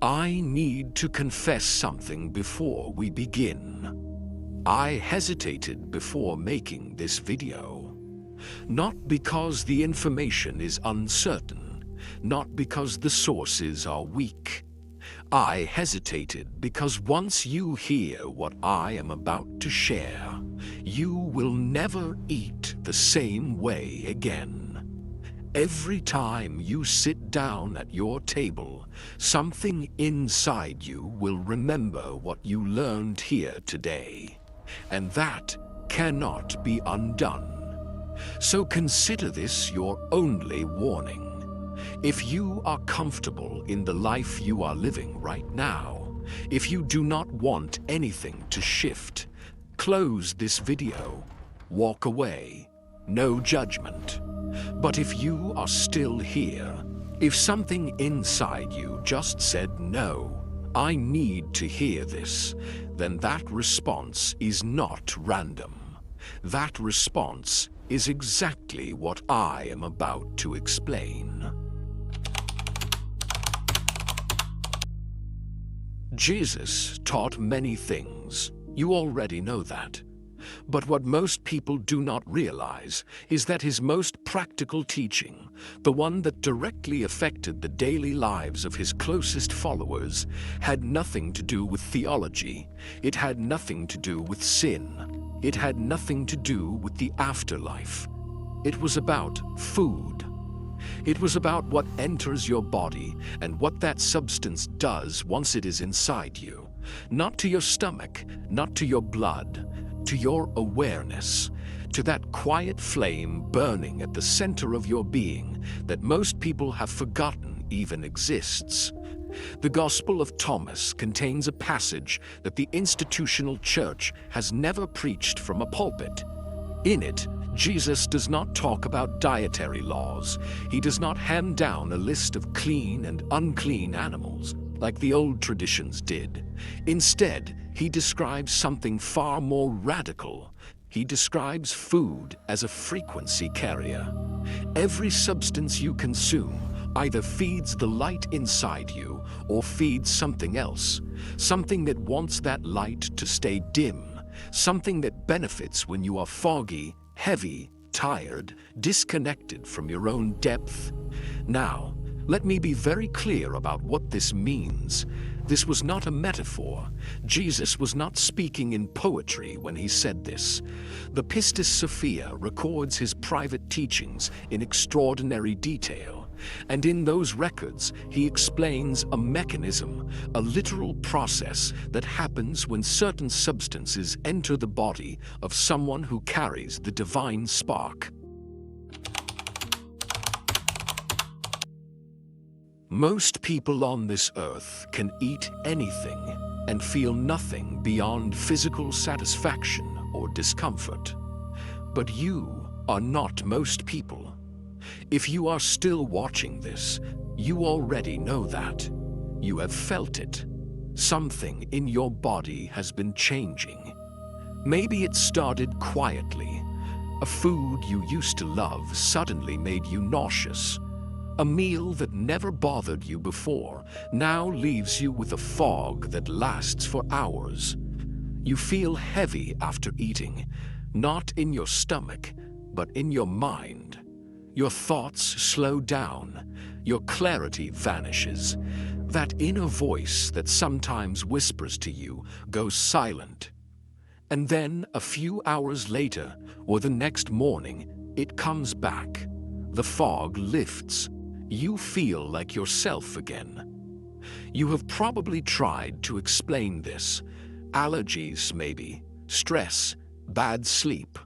I need to confess something before we begin. I hesitated before making this video. Not because the information is uncertain, not because the sources are weak. I hesitated because once you hear what I am about to share, you will never eat the same way again. Every time you sit down at your table, something inside you will remember what you learned here today, and that cannot be undone. So consider this your only warning. If you are comfortable in the life you are living right now, if you do not want anything to shift, close this video, walk away, no judgment. But if you are still here, if something inside you just said no, I need to hear this, then that response is not random. That response is exactly what I am about to explain. Jesus taught many things. You already know that. But what most people do not realize is that his most practical teaching, the one that directly affected the daily lives of his closest followers, had nothing to do with theology. It had nothing to do with sin. It had nothing to do with the afterlife. It was about food. It was about what enters your body and what that substance does once it is inside you. Not to your stomach, not to your blood, to your awareness, to that quiet flame burning at the center of your being that most people have forgotten even exists. The Gospel of Thomas contains a passage that the institutional church has never preached from a pulpit. In it, Jesus does not talk about dietary laws. He does not hand down a list of clean and unclean animals, like the old traditions did. Instead, he describes something far more radical. He describes food as a frequency carrier. Every substance you consume either feeds the light inside you or feeds something else, something that wants that light to stay dim, something that benefits when you are foggy, heavy, tired, disconnected from your own depth. Now, let me be very clear about what this means. This was not a metaphor. Jesus was not speaking in poetry when he said this. The Pistis Sophia records his private teachings in extraordinary detail, and in those records he explains a mechanism, a literal process that happens when certain substances enter the body of someone who carries the divine spark. Most people on this earth can eat anything and feel nothing beyond physical satisfaction or discomfort. But you are not most people. If you are still watching this, you already know that. You have felt it. Something in your body has been changing. Maybe it started quietly. A food you used to love suddenly made you nauseous. A meal that never bothered you before now leaves you with a fog that lasts for hours. You feel heavy after eating, not in your stomach, but in your mind. Your thoughts slow down, your clarity vanishes. That inner voice that sometimes whispers to you goes silent. And then, a few hours later, or the next morning, it comes back. The fog lifts. You feel like yourself again. You have probably tried to explain this. Allergies, maybe, stress, bad sleep.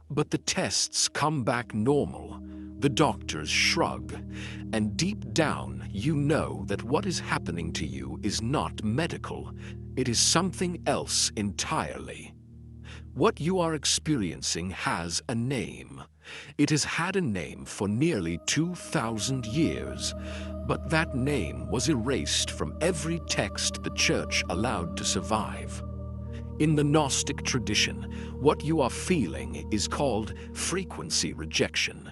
But the tests come back normal. The doctors shrug. And deep down, you know that what is happening to you is not medical. It is something else entirely. What you are experiencing has a name. It has had a name for nearly 2,000 years, but that name was erased from every text the church allowed to survive. In the Gnostic tradition, what you are feeling is called frequency rejection.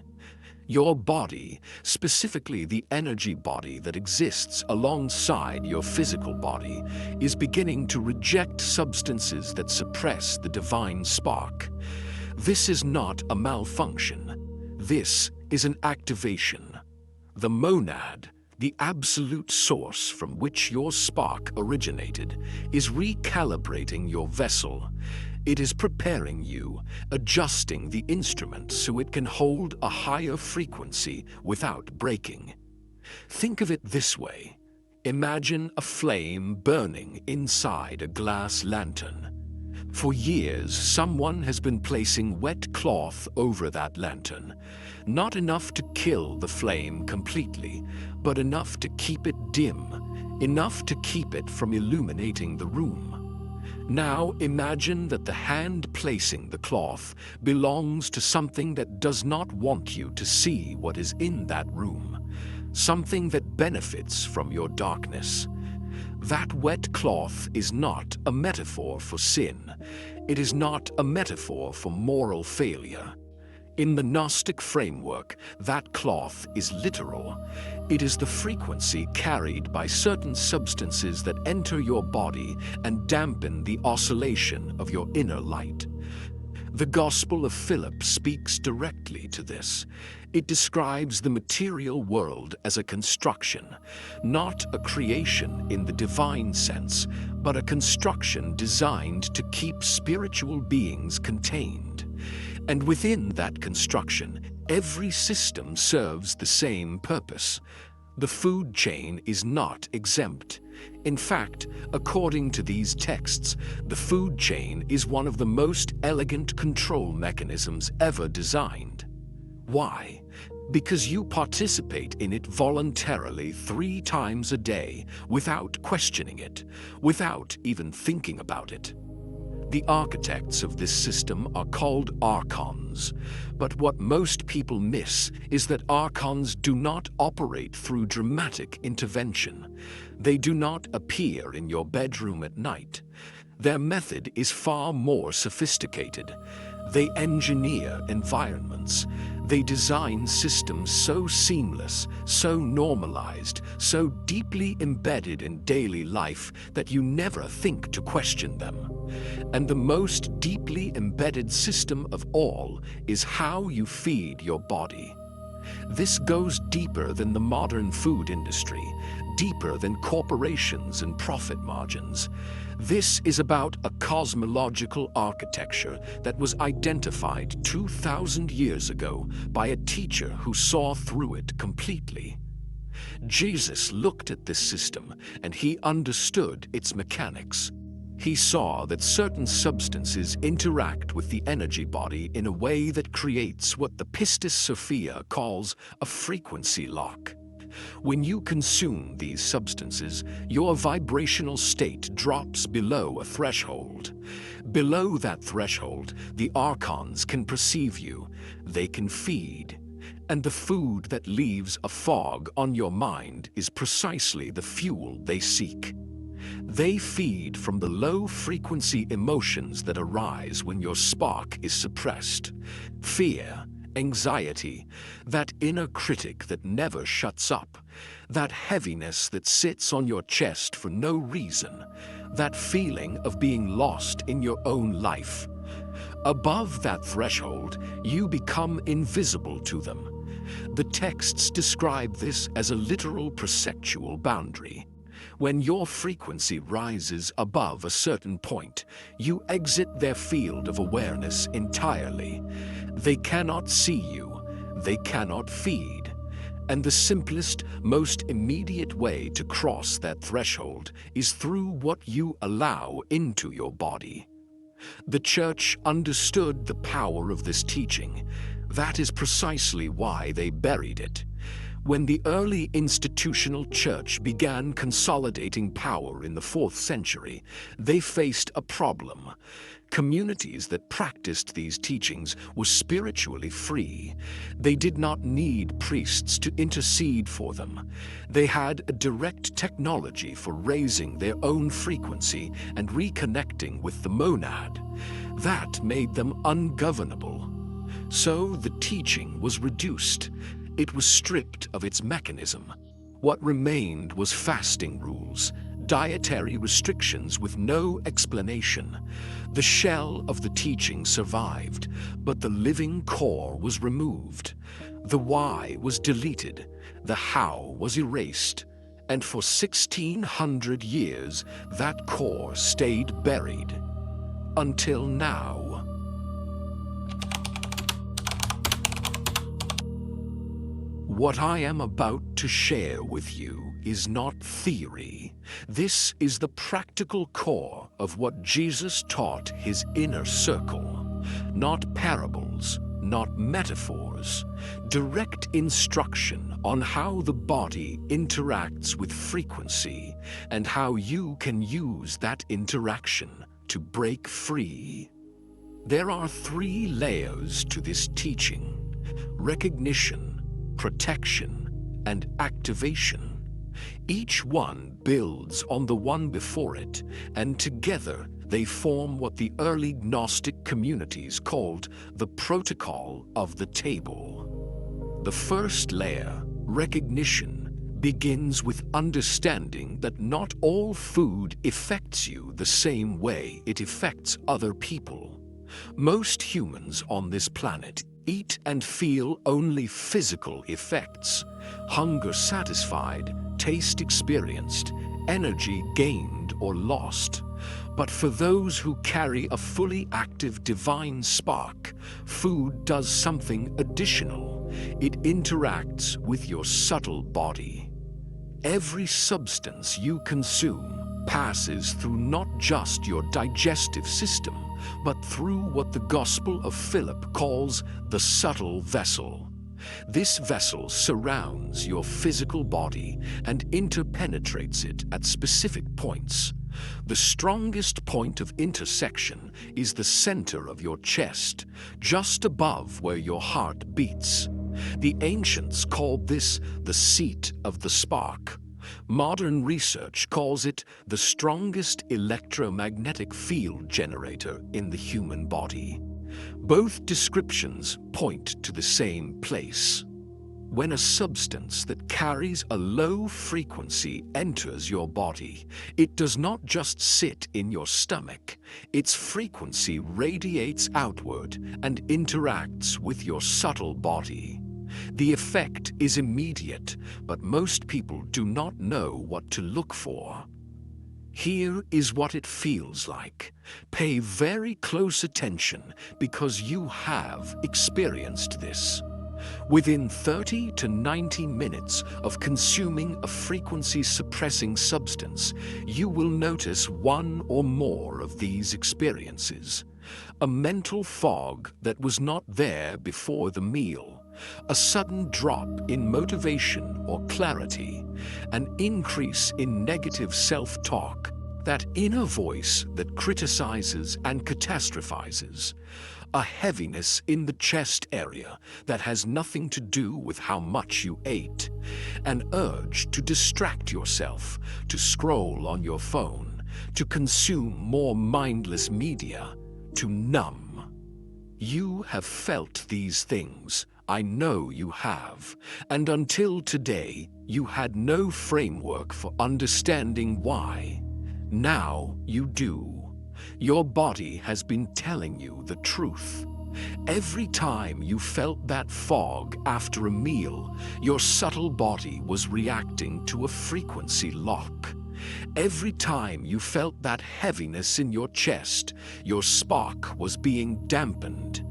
Your body, specifically the energy body that exists alongside your physical body, is beginning to reject substances that suppress the divine spark. This is not a malfunction. This is an activation. The monad, the absolute source from which your spark originated, is recalibrating your vessel. It is preparing you, adjusting the instrument so it can hold a higher frequency without breaking. Think of it this way. Imagine a flame burning inside a glass lantern. For years, someone has been placing wet cloth over that lantern. Not enough to kill the flame completely, but enough to keep it dim, enough to keep it from illuminating the room. Now imagine that the hand placing the cloth belongs to something that does not want you to see what is in that room, something that benefits from your darkness. That wet cloth is not a metaphor for sin. It is not a metaphor for moral failure. In the Gnostic framework, that cloth is literal. It is the frequency carried by certain substances that enter your body and dampen the oscillation of your inner light. The Gospel of Philip speaks directly to this. It describes the material world as a construction, not a creation in the divine sense, but a construction designed to keep spiritual beings contained. And within that construction, every system serves the same purpose. The food chain is not exempt. In fact, according to these texts, the food chain is one of the most elegant control mechanisms ever designed. Why? Because you participate in it voluntarily 3 times a day, without questioning it, without even thinking about it. The architects of this system are called Archons, but what most people miss is that Archons do not operate through dramatic intervention. They do not appear in your bedroom at night. Their method is far more sophisticated. They engineer environments. They design systems so seamless, so normalized, so deeply embedded in daily life that you never think to question them. And the most deeply embedded system of all is how you feed your body. This goes deeper than the modern food industry, deeper than corporations and profit margins. This is about a cosmological architecture that was identified 2,000 years ago by a teacher who saw through it completely. Jesus looked at this system and he understood its mechanics. He saw that certain substances interact with the energy body in a way that creates what the Pistis Sophia calls a frequency lock. When you consume these substances, your vibrational state drops below a threshold. Below that threshold, the Archons can perceive you. They can feed. And the food that leaves a fog on your mind is precisely the fuel they seek. They feed from the low-frequency emotions that arise when your spark is suppressed. Fear, anxiety, that inner critic that never shuts up, that heaviness that sits on your chest for no reason, that feeling of being lost in your own life. Above that threshold, you become invisible to them. The texts describe this as a literal perceptual boundary. When your frequency rises above a certain point, you exit their field of awareness entirely. They cannot see you. They cannot feed. And the simplest, most immediate way to cross that threshold is through what you allow into your body. The Church understood the power of this teaching. That is precisely why they buried it. When the early institutional church began consolidating power in the 4th century, they faced a problem. Communities that practiced these teachings were spiritually free. They did not need priests to intercede for them. They had a direct technology for raising their own frequency and reconnecting with the monad. That made them ungovernable. So the teaching was reduced. It was stripped of its mechanism. What remained was fasting rules, dietary restrictions with no explanation. The shell of the teaching survived, but the living core was removed. The why was deleted, the how was erased, and for 1600 years that core stayed buried. Until now. What I am about to share with you is not theory. This is the practical core of what Jesus taught his inner circle. Not parables, not metaphors. Direct instruction on how the body interacts with frequency and how you can use that interaction to break free. There are 3 layers to this teaching: recognition, protection, and activation. Each one builds on the one before it, and together they form what the early Gnostic communities called the protocol of the table. The first layer, recognition, begins with understanding that not all food affects you the same way it affects other people. Most humans on this planet eat and feel only physical effects: hunger satisfied, taste experienced, energy gained or lost. But for those who carry a fully active divine spark, food does something additional. It interacts with your subtle body. Every substance you consume passes through not just your digestive system, but through what the Gospel of Philip calls the subtle vessel. This vessel surrounds your physical body and interpenetrates it at specific points. The strongest point of intersection is the center of your chest, just above where your heart beats. The ancients called this the seat of the spark. Modern research calls it the strongest electromagnetic field generator in the human body. Both descriptions point to the same place. When a substance that carries a low frequency enters your body, it does not just sit in your stomach. Its frequency radiates outward and interacts with your subtle body. The effect is immediate, but most people do not know what to look for. Here is what it feels like. Pay very close attention because you have experienced this. Within 30 to 90 minutes of consuming a frequency-suppressing substance, you will notice one or more of these experiences. A mental fog that was not there before the meal. A sudden drop in motivation or clarity, an increase in negative self-talk, that inner voice that criticizes and catastrophizes, a heaviness in the chest area that has nothing to do with how much you ate, an urge to distract yourself, to scroll on your phone, to consume more mindless media, to numb. You have felt these things. I know you have, and until today, you had no framework for understanding why. Now you do. Your body has been telling you the truth. Every time you felt that fog after a meal, your subtle body was reacting to a frequency lock. Every time you felt that heaviness in your chest, your spark was being dampened.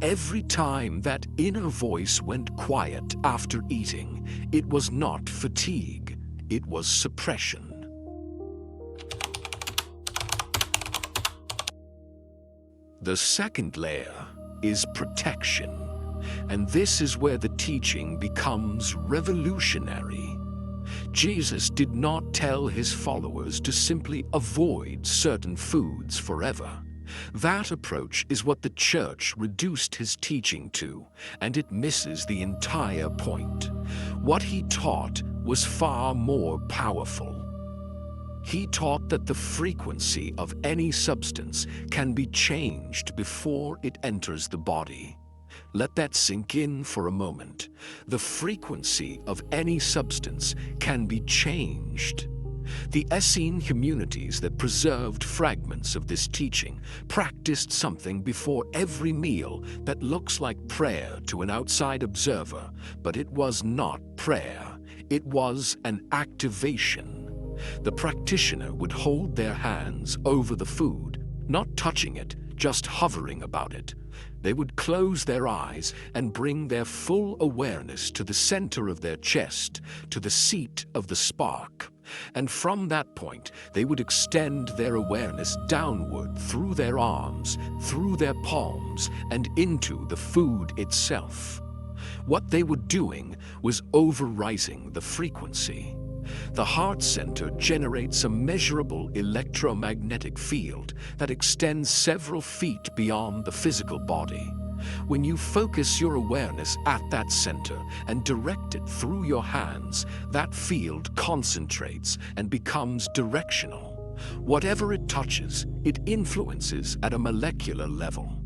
Every time that inner voice went quiet after eating, it was not fatigue, it was suppression. The second layer is protection, and this is where the teaching becomes revolutionary. Jesus did not tell his followers to simply avoid certain foods forever. That approach is what the church reduced his teaching to, and it misses the entire point. What he taught was far more powerful. He taught that the frequency of any substance can be changed before it enters the body. Let that sink in for a moment. The frequency of any substance can be changed. The Essene communities that preserved fragments of this teaching practiced something before every meal that looks like prayer to an outside observer, but it was not prayer. It was an activation. The practitioner would hold their hands over the food, not touching it, just hovering about it. They would close their eyes and bring their full awareness to the center of their chest, to the seat of the spark. And from that point, they would extend their awareness downward through their arms, through their palms, and into the food itself. What they were doing was overwriting the frequency. The heart center generates a measurable electromagnetic field that extends several feet beyond the physical body. When you focus your awareness at that center and direct it through your hands, that field concentrates and becomes directional. Whatever it touches, it influences at a molecular level.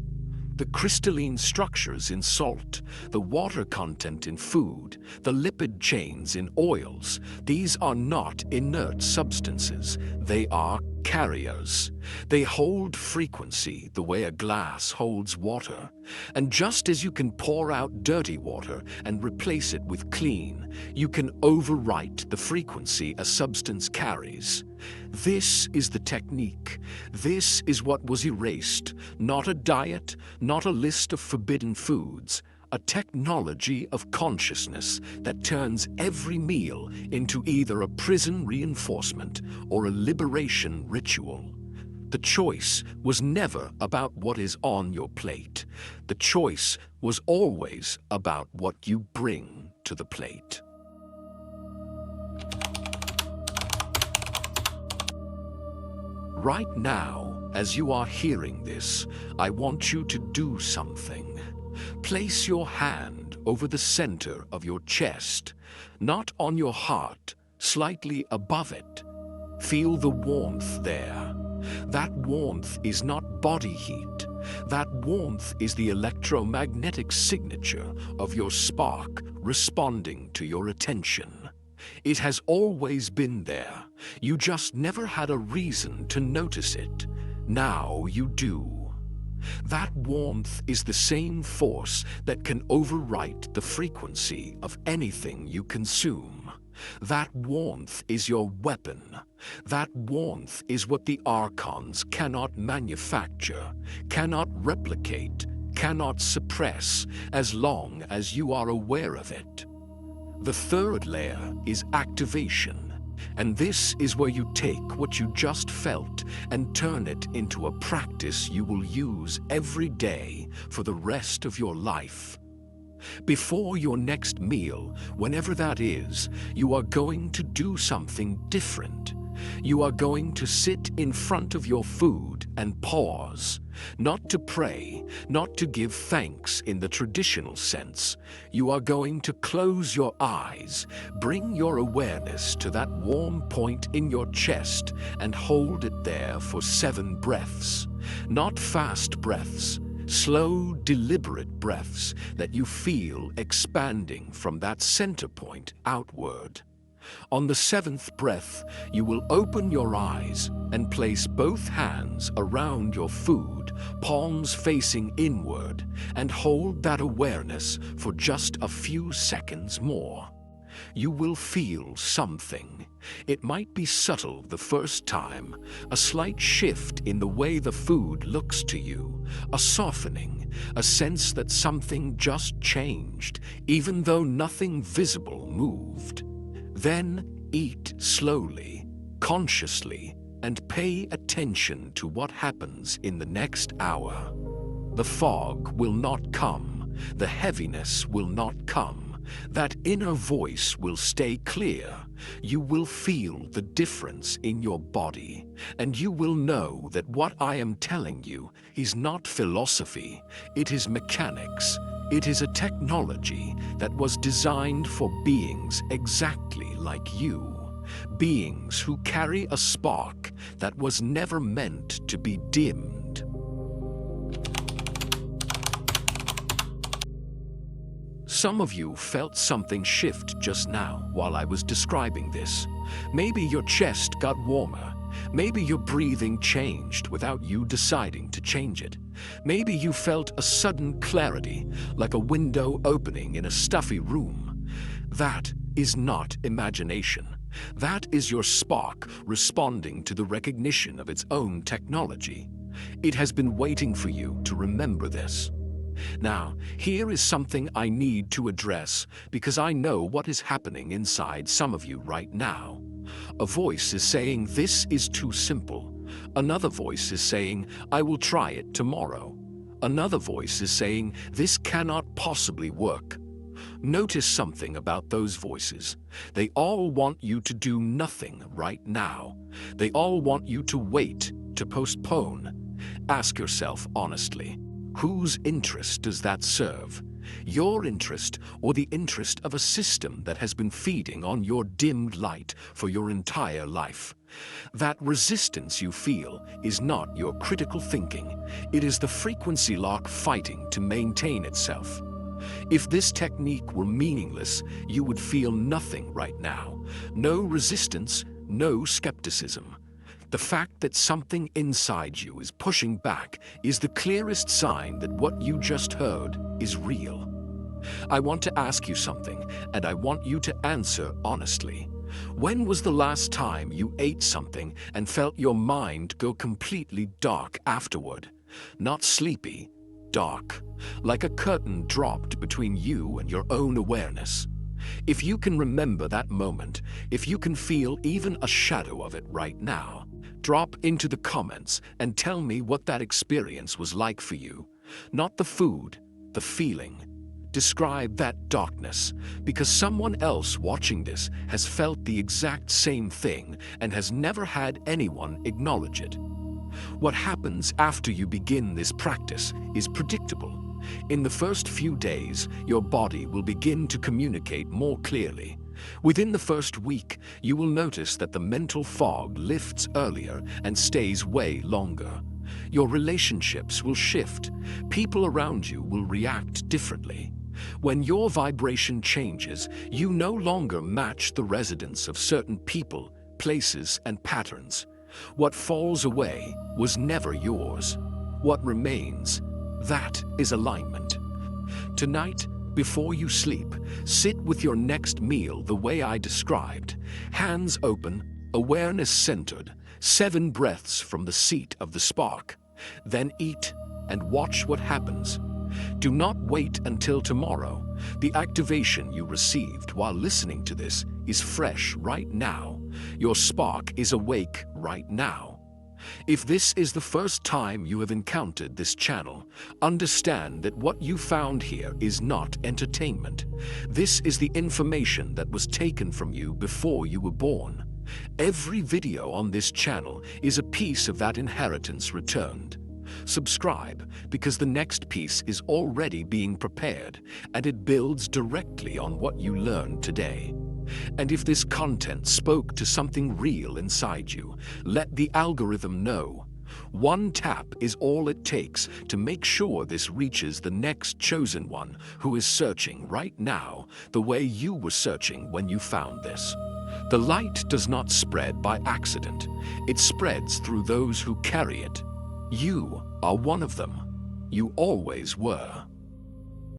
The crystalline structures in salt, the water content in food, the lipid chains in oils, these are not inert substances. They are carriers. They hold frequency the way a glass holds water. And just as you can pour out dirty water and replace it with clean, you can overwrite the frequency a substance carries. This is the technique. This is what was erased. Not a diet, not a list of forbidden foods. A technology of consciousness that turns every meal into either a prison reinforcement or a liberation ritual. The choice was never about what is on your plate. The choice was always about what you bring to the plate. Right now, as you are hearing this, I want you to do something. Place your hand over the center of your chest, not on your heart, slightly above it. Feel the warmth there. That warmth is not body heat. That warmth is the electromagnetic signature of your spark responding to your attention. It has always been there. You just never had a reason to notice it. Now you do. That warmth is the same force that can overwrite the frequency of anything you consume. That warmth is your weapon. That warmth is what the Archons cannot manufacture, cannot replicate, cannot suppress, as long as you are aware of it. The third layer is activation. And this is where you take what you just felt and turn it into a practice you will use every day for the rest of your life. Before your next meal, whenever that is, you are going to do something different. You are going to sit in front of your food and pause, not to pray, not to give thanks in the traditional sense. You are going to close your eyes, bring your awareness to that warm point in your chest and hold it there for 7 breaths. Not fast breaths, slow, deliberate breaths that you feel expanding from that center point outward. On the 7th breath, you will open your eyes and place both hands around your food, palms facing inward, and hold that awareness for just a few seconds more. You will feel something. It might be subtle the first time, a slight shift in the way the food looks to you, a softening, a sense that something just changed, even though nothing visible moved. Then eat slowly, consciously, and pay attention to what happens in the next hour. The fog will not come, the heaviness will not come, that inner voice will stay clear. You will feel the difference in your body, and you will know that what I am telling you is not philosophy, it is mechanics. It is a technology that was designed for beings exactly like you, beings who carry a spark that was never meant to be dimmed. Some of you felt something shift just now while I was describing this. Maybe your chest got warmer. Maybe your breathing changed without you deciding to change it. Maybe you felt a sudden clarity, like a window opening in a stuffy room. That is not imagination. That is your spark responding to the recognition of its own technology. It has been waiting for you to remember this. Now, here is something I need to address because I know what is happening inside some of you right now. A voice is saying, "This is too simple." Another voice is saying, "I will try it tomorrow." Another voice is saying, "This cannot possibly work." Notice something about those voices. They all want you to do nothing right now. They all want you to wait, to postpone. Ask yourself honestly, whose interest does that serve? Your interest or the interest of a system that has been feeding on your dimmed light for your entire life? That resistance you feel is not your critical thinking. It is the frequency lock fighting to maintain itself. If this technique were meaningless, you would feel nothing right now. No resistance, no skepticism. The fact that something inside you is pushing back is the clearest sign that what you just heard is real. I want to ask you something, and I want you to answer honestly. When was the last time you ate something and felt your mind go completely dark afterward? Not sleepy, dark, like a curtain dropped between you and your own awareness. If you can remember that moment, if you can feel even a shadow of it right now, drop into the comments and tell me what that experience was like for you. Not the food, the feeling. Describe that darkness, because someone else watching this has felt the exact same thing and has never had anyone acknowledge it. What happens after you begin this practice is predictable. In the first few days, your body will begin to communicate more clearly. Within the first week, you will notice that the mental fog lifts earlier and stays way longer. Your relationships will shift. People around you will react differently. When your vibration changes, you no longer match the resonance of certain people, places, and patterns. What falls away was never yours. What remains, that is alignment. Tonight, before you sleep, sit with your next meal the way I described. Hands open, awareness centered, 7 breaths from the seat of the spark. Then eat and watch what happens. Do not wait until tomorrow. The activation you received while listening to this is fresh right now. Your spark is awake right now. If this is the first time you have encountered this channel, understand that what you found here is not entertainment. This is the information that was taken from you before you were born. Every video on this channel is a piece of that inheritance returned. Subscribe, because the next piece is already being prepared, and it builds directly on what you learned today. And if this content spoke to something real inside you, let the algorithm know. One tap is all it takes to make sure this reaches the next chosen one who is searching right now the way you were searching when you found this. The light does not spread by accident. It spreads through those who carry it. You are one of them. You always were.